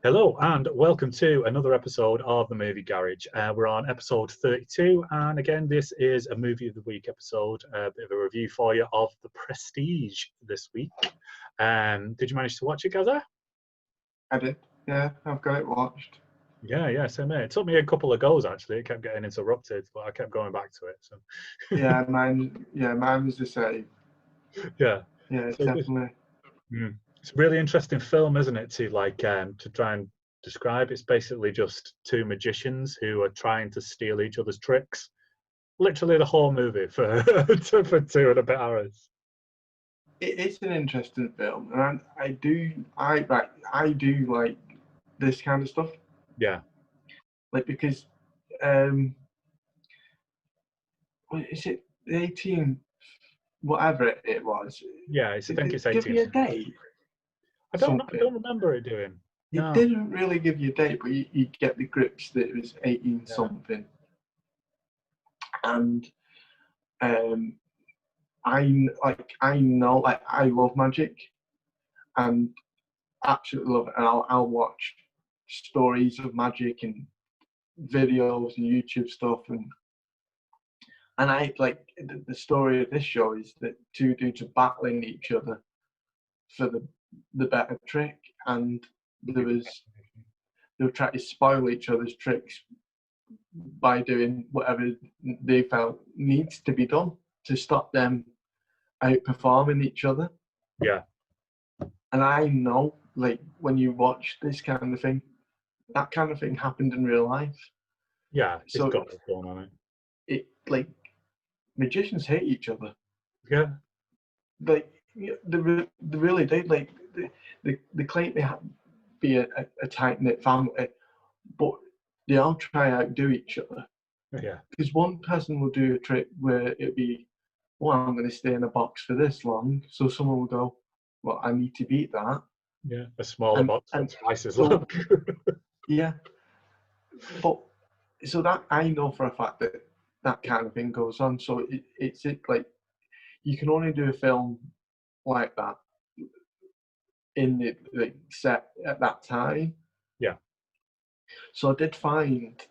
Hello and welcome to another episode of the Movie Garage. We're on episode 32, and again, this is a Movie of the Week episode, a bit of a review for you of The Prestige this week. Did you manage to watch it, Gaza? I did, yeah, I've got it watched. Yeah, same here. It took me a couple of goes actually. It kept getting interrupted, but I kept going back to it. So yeah, mine was the same. yeah, so Definitely. It's a really interesting film, isn't it? To try and describe. It's basically just two magicians who are trying to steal each other's tricks. Literally the whole movie for 2.5 hours. It's an interesting film, and I do like this kind of stuff. Yeah. Like because, what is it? 18, whatever it was. Yeah, I think it's 18. Give you a date. I don't remember it doing. It didn't really give you a date, but you get the grips that it was 18 something. And I know I love magic and absolutely love it, and I'll watch stories of magic and videos and YouTube stuff, and I like the story of this show is that two dudes are battling each other for the better trick, and they were trying to spoil each other's tricks by doing whatever they felt needs to be done to stop them outperforming each other. Yeah. And I know, like, when you watch this kind of thing, that kind of thing happened in real life. Yeah, it's so got what's going on it. Like, magicians hate each other. Yeah. Like, they really do. Like, they claim they be a tight-knit family, but they all try to outdo each other. Yeah. Because one person will do a trick where it'd be, well, I'm going to stay in a box for this long. So someone will go, well, I need to beat that. Yeah, a smaller box and twice as long. Yeah. But so that I know for a fact that kind of thing goes on. So it's like you can only do a film like that in the set at that time. Yeah. So I did find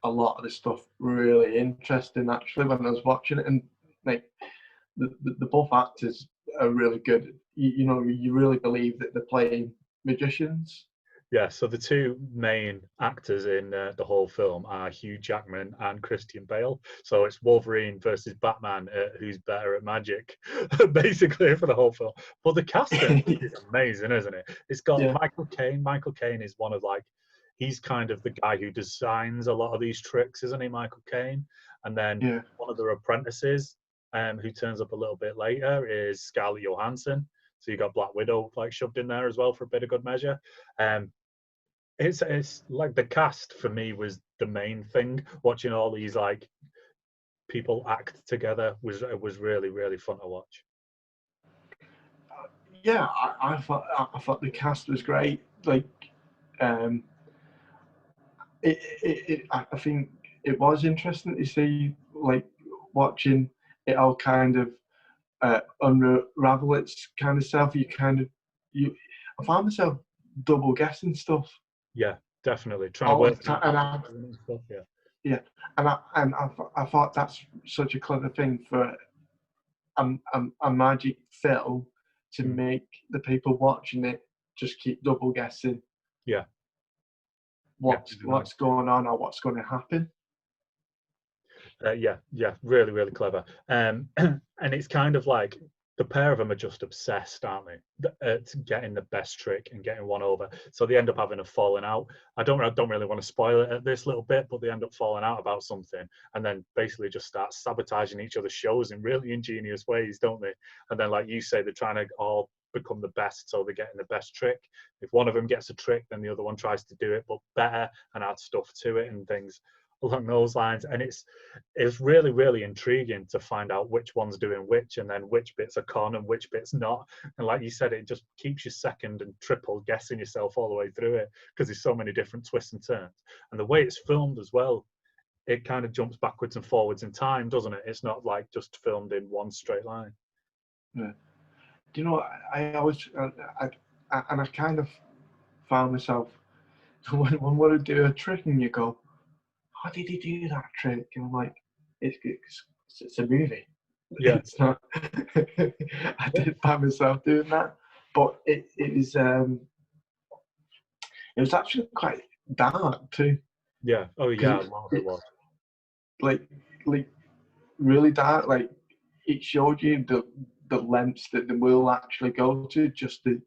a lot of the stuff really interesting actually when I was watching it, and like the both actors are really good. You really believe that they're playing magicians. Yeah, so the two main actors in the whole film are Hugh Jackman and Christian Bale. So it's Wolverine versus Batman, who's better at magic, basically, for the whole film. But the casting is amazing, isn't it? It's got Michael Caine. Michael Caine is he's kind of the guy who designs a lot of these tricks, isn't he, Michael Caine? And then one of their apprentices, who turns up a little bit later, is Scarlett Johansson. So you got Black Widow shoved in there as well for a bit of good measure. It's like the cast for me was the main thing. Watching all these people act together was really, really fun to watch. Yeah, I thought the cast was great. Like, I think it was interesting to see, like, watching it all kind of unravel its kind of self. I found myself double guessing stuff. Yeah, definitely trying to work out stuff. Yeah, and I thought that's such a clever thing for a magic film to make the people watching it just keep double guessing. Yeah. What's going on or what's going to happen. Yeah, really, really clever. And it's kind of like the pair of them are just obsessed, aren't they, at getting the best trick and getting one over. So they end up having a falling out. I don't really want to spoil it at this little bit, but they end up falling out about something, and then basically just start sabotaging each other's shows in really ingenious ways, don't they? And then, like you say, they're trying to all become the best, so they're getting the best trick. If one of them gets a trick, then the other one tries to do it but better and add stuff to it and things along those lines. And it's really, really intriguing to find out which one's doing which, and then which bits are con and which bits not. And like you said, it just keeps you second and triple guessing yourself all the way through it, because there's so many different twists and turns. And the way it's filmed as well, it kind of jumps backwards and forwards in time, doesn't it? It's not like just filmed in one straight line. Yeah. Do you know, I always, and I kind of found myself When would it do a trick and you go, how did he do that trick? And I'm like, it's a movie. Yeah. It's not. I did find myself doing that, but it was actually quite dark too. Yeah. Oh Because yeah, a lot of it was. like like really dark. Like it showed you the lengths that they will actually go to just to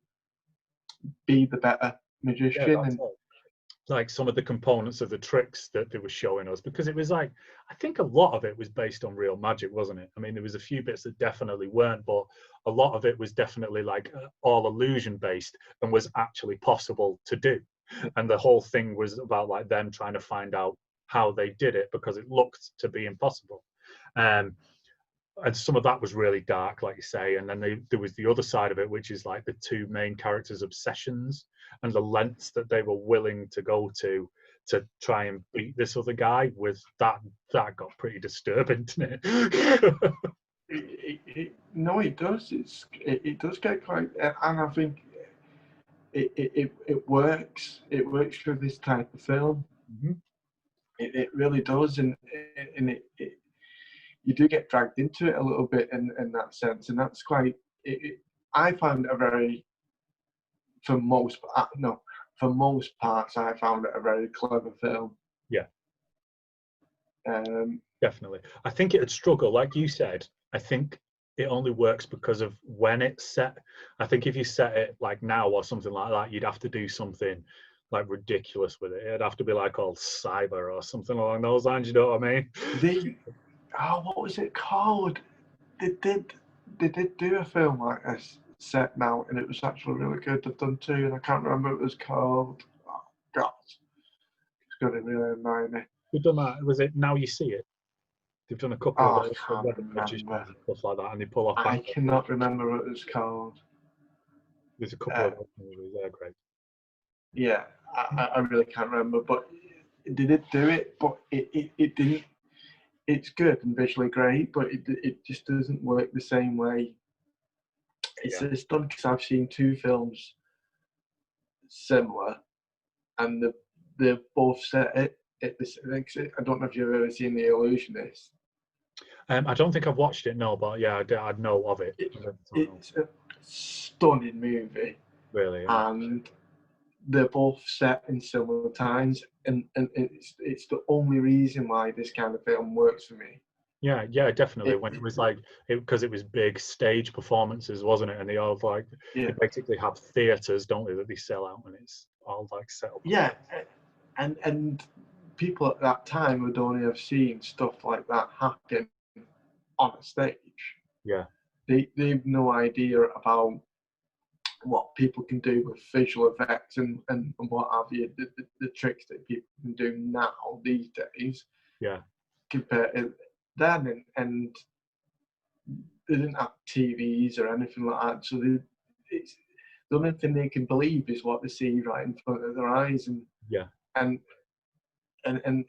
be the better Yeah, magician. that's And it. Like some of the components of the tricks that they were showing us, because it was like, I think a lot of it was based on real magic, wasn't it? I mean, there was a few bits that definitely weren't, but a lot of it was definitely like all illusion based and was actually possible to do. And the whole thing was about like them trying to find out how they did it because it looked to be impossible. Um, and some of that was really dark, like you say. And then there was the other side of it, which is like the two main characters' obsessions and the lengths that they were willing to go to try and beat this other guy. With that, that got pretty disturbing, didn't it? no, it does. It does get quite, and I think it works. It works for this type of film. Mhm. It really does, and you do get dragged into it a little bit in that sense, and that's quite. I found it a very, for most, no, for most parts, I found it a very clever film. Yeah, Um, definitely. I think it'd struggle, like you said. I think it only works because of when it's set. I think if you set it like now or something like that, you'd have to do something like ridiculous with it. It'd have to be like all cyber or something along those lines. You know what I mean? they, what was it called? They did, they did do a film like this set now, and it was actually really good. They've done two, and I can't remember what it was called. Oh, God, it's going to really annoy me. We've done that. Was it Now You See It? They've done a couple of Oh, I those for can't wedding remember. magicians and stuff like that, and they pull off I back. cannot remember what it was called. There's a couple Uh, of those movies. They're great. yeah, I really can't remember, but they did do it, but it didn't. It's good and visually great, but it just doesn't work the same way. Yeah. It's done because I've seen two films similar, and they've both set it. I don't know if you've ever seen The Illusionist. I don't think I've watched it. No, but yeah, I'd know of it. It, I don't know. it's a stunning movie, Really, yeah. and they're both set in similar times, and it's the only reason why this kind of film works for me. Yeah, yeah, definitely. It, When it was like, because it was big stage performances, wasn't it? And they all like, yeah, they basically have theaters, don't they, that they sell out, and it's all like set up. yeah, and people at that time would only have seen stuff like that happen on a stage. Yeah, They've no idea about what people can do with visual effects and what have you, the tricks that people can do now these days yeah, compared to then, and they didn't have TVs or anything like that, so it's the only thing they can believe is what they see right in front of their eyes, yeah, and and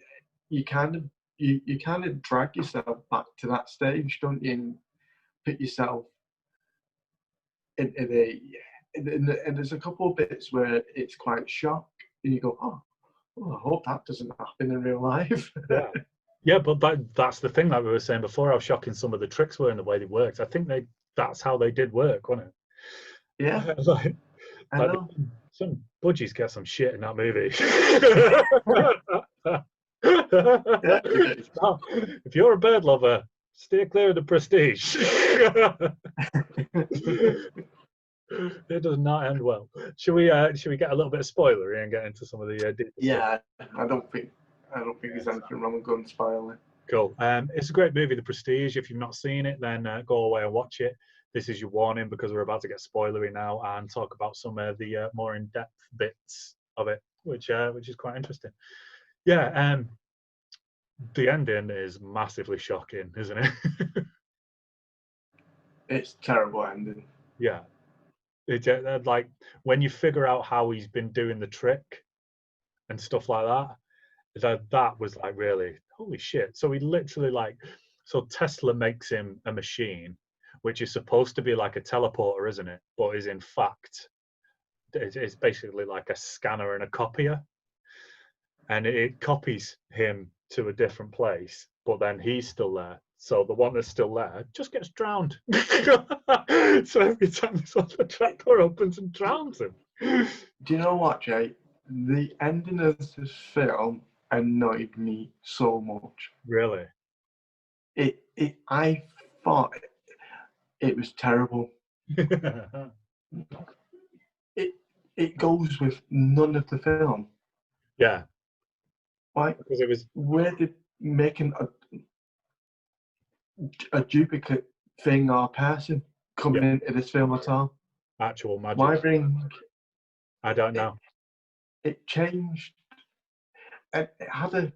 you kind of you kind of drag yourself back to that stage, don't you, and put yourself into and there's a couple of bits where it's quite shock, and you go, oh, I hope that doesn't happen in real life. yeah. Yeah, but that's the thing, like we were saying before, how shocking some of the tricks were and the way they worked. I think that's how they did work, wasn't Yeah, it? like, I like know. some budgies get some shit in that movie. Yeah, they do. No, if you're a bird lover, steer clear of the Prestige. It does not end well. Should we get a little bit of spoilery and get into some of the deeper stuff? Yeah, I don't think there's anything wrong with going spoiling. Cool. It's a great movie, The Prestige. If you've not seen it, then go away and watch it. This is your warning because we're about to get spoilery now and talk about some of the more in-depth bits of it, which is quite interesting. Yeah, the ending is massively shocking, isn't it? It's terrible ending. Yeah, like when you figure out how he's been doing the trick and stuff like that. That was like really holy shit. So he literally like, so Tesla makes him a machine, which is supposed to be like a teleporter, isn't it? But is in fact it's basically like a scanner and a copier. and it copies him to a different place, but then he's still there. So the one that's still there just gets drowned. So every time this other trapdoor opens and drowns him. Do you know what, Jay? The ending of this film annoyed me so much. Really? I thought it was terrible. It goes with none of the film. Yeah, Like, because it was where did making a duplicate thing or person come into this film at all? actual magic. Why bring I don't know. it changed? It had a.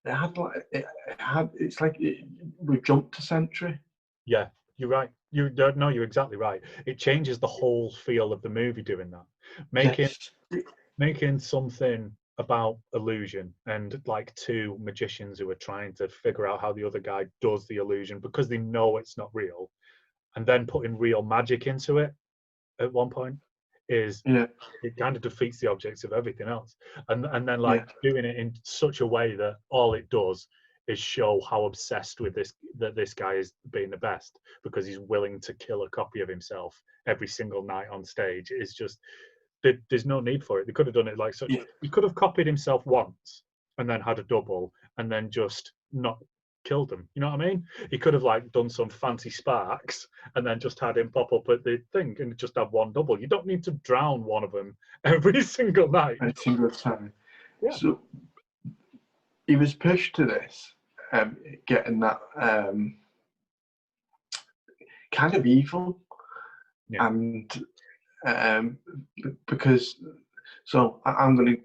It had like it had. It's like we jumped a century. Yeah, you're right. You don't know. You're exactly right. It changes the whole feel of the movie doing that, making Yes. making something about illusion and like two magicians who are trying to figure out how the other guy does the illusion because they know it's not real, and then putting real magic into it at one point is Yeah. it kind of defeats the objects of everything else, and then Yeah. like doing it in such a way that all it does is show how obsessed with this guy is being the best because he's willing to kill a copy of himself every single night on stage. Is just there's no need for it. They could have done it like such. Yeah. He could have copied himself once and then had a double and then just not killed him. You know what I mean? He could have like done some fancy sparks and then just had him pop up at the thing and just have one double. You don't need to drown one of them every single night. Every single time. Yeah. So he was pushed to this, getting that kind of evil, Yeah. and because I'm gonna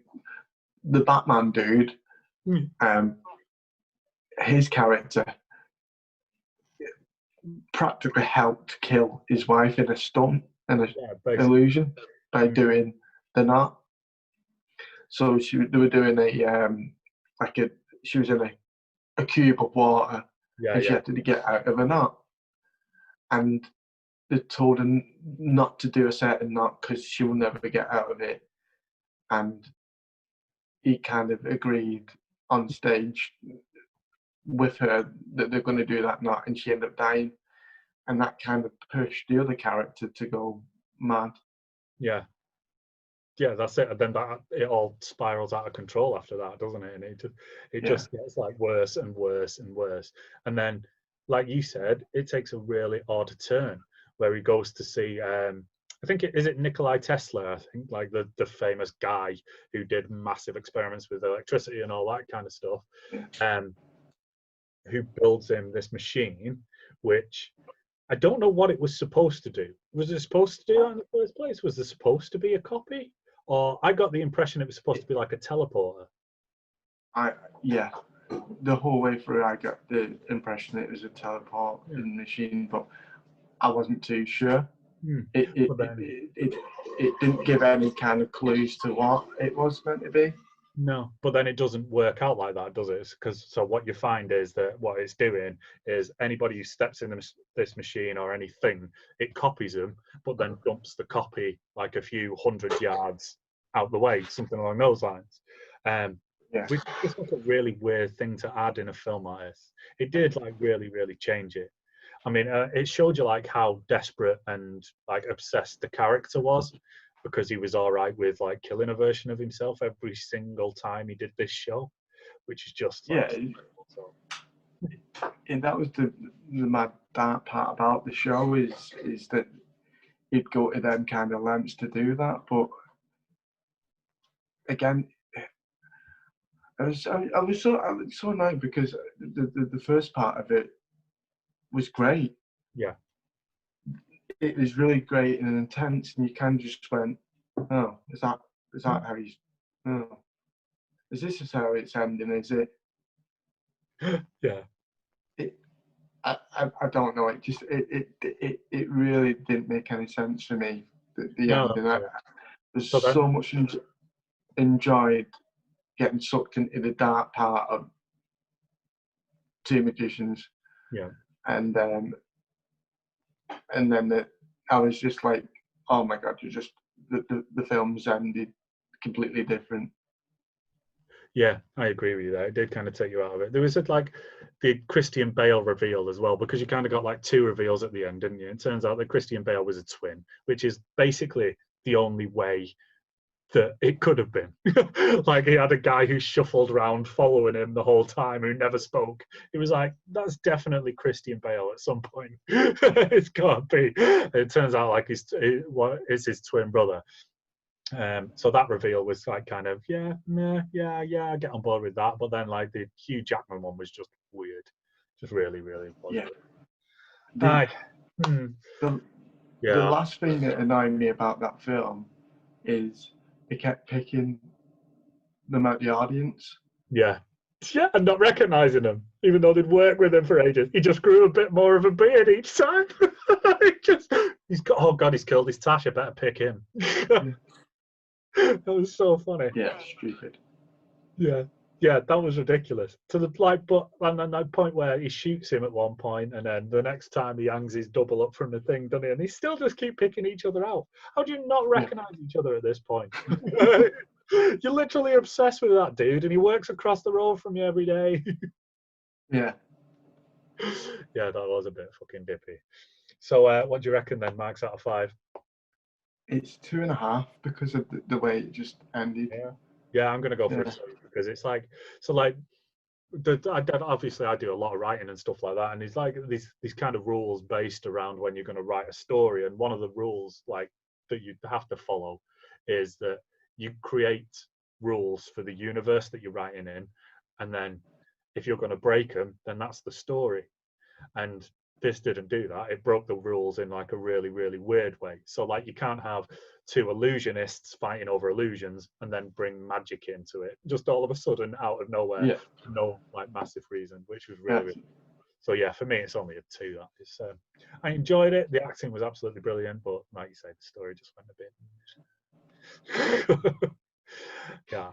the Batman dude, his character practically helped kill his wife in a stunt and an illusion by doing the knot. So they were doing she was in a cube of water and she had to get out of a knot. And they told her not to do a certain knot because she will never get out of it. And he kind of agreed on stage with her that they're going to do that knot, and she ended up dying. And that kind of pushed the other character to go mad. Yeah. Yeah, that's it. And then it all spirals out of control after that, doesn't it? And it just gets like worse and worse and worse. And then, like you said, it takes a really odd turn where he goes to see I think is it Nikolai Tesla, I think, like the famous guy who did massive experiments with electricity and all that kind of stuff. Who builds him this machine, which I don't know what it was supposed to do. Was it supposed to do that in the first place? Was there supposed to be a copy? Or I got the impression it was supposed to be like a teleporter. The whole way through I got the impression it was a teleporting machine, but I wasn't too sure. It didn't give any kind of clues to what it was meant to be. No, but then it doesn't work out like that, does it? So what you find is that what it's doing is anybody who steps in this machine or anything, it copies them, but then dumps the copy like a few hundred yards out the way, something along those lines. Which is like a really weird thing to add in a film like this. It did like really, really change it. I mean, it showed you like how desperate and like obsessed the character was, because he was all right with like killing a version of himself every single time he did this show, which is just like, and that was the mad dark part about the show is that he'd go to them kind of lengths to do that, but again, I was so annoyed because the first part of it was great. Yeah. It was really great and intense, and you kind of just went, "Oh, is that how he's? Oh, is this how it's ending? Is it?" Yeah. I don't know. It really didn't make any sense for me. The ending. There's so much enjoyed getting sucked into the dark part of two magicians. Yeah. And then I was just like, oh my god, the film's ended completely different. Yeah, I agree with you there. It did kind of take you out of it. There was like the Christian Bale reveal as well, because you kind of got like two reveals at the end, didn't you? It turns out that Christian Bale was a twin, which is basically the only way that it could have been. Like, he had a guy who shuffled around following him the whole time who never spoke. It was like, that's definitely Christian Bale at some point. It's got to be. It turns out like it's his twin brother. So that reveal was like kind of yeah, I get on board with that. But then like the Hugh Jackman one was just weird, just really was. Yeah. Aye. The Yeah, last thing that annoyed me about that film is they kept picking them at the audience. yeah, and not recognizing him, even though they'd worked with him for ages. He just grew a bit more of a beard each time. He's got, oh god, he's killed his Tash. I better pick him. That was so funny. Yeah, stupid. Yeah, that was ridiculous. To the like, but and then that point where he shoots him at one point, and then the next time he hangs his double up from the thing, doesn't he? And he still just keep picking each other out. How do you not recognize each other at this point? You're literally obsessed with that dude, and he works across the road from you every day. Yeah. Yeah, that was a bit fucking dippy. So, what do you reckon then, Marks, out of 5? It's 2.5 because of the way it just ended. Yeah, I'm gonna go for a 2 because it's like, so like, obviously I do a lot of writing and stuff like that, and it's like these kind of rules based around when you're going to write a story, and one of the rules like that you have to follow is that you create rules for the universe that you're writing in, and then if you're going to break them, then that's the story. And this didn't do that. It broke the rules in like a really weird way. So like, you can't have two illusionists fighting over illusions and then bring magic into it just all of a sudden out of nowhere, for no like massive reason, which was really so yeah, for me it's only a 2. That is I enjoyed it. The acting was absolutely brilliant, but like you say, the story just went a bit yeah.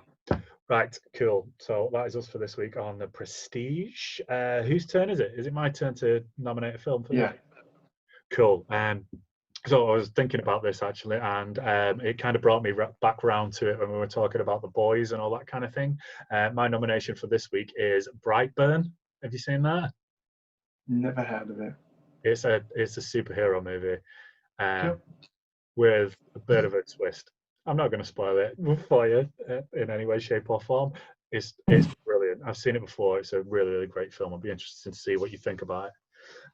Right, cool. So that is us for this week on The Prestige. Whose turn is it? Is it my turn to nominate a film for that? Cool. So I was thinking about this actually, and it kind of brought me back round to it when we were talking about The Boys and all that kind of thing. My nomination for this week is Brightburn. Have you seen that? Never heard of it. It's a superhero movie with a bit of a twist. I'm not going to spoil it for you in any way, shape, or form. It's brilliant. I've seen it before. It's a really great film. I'll be interested to see what you think about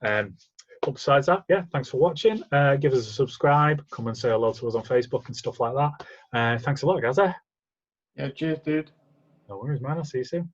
it. But besides that, yeah, thanks for watching. Give us a subscribe. Come and say hello to us on Facebook and stuff like that. Thanks a lot, guys. Yeah, cheers, dude. No worries, man. I'll see you soon.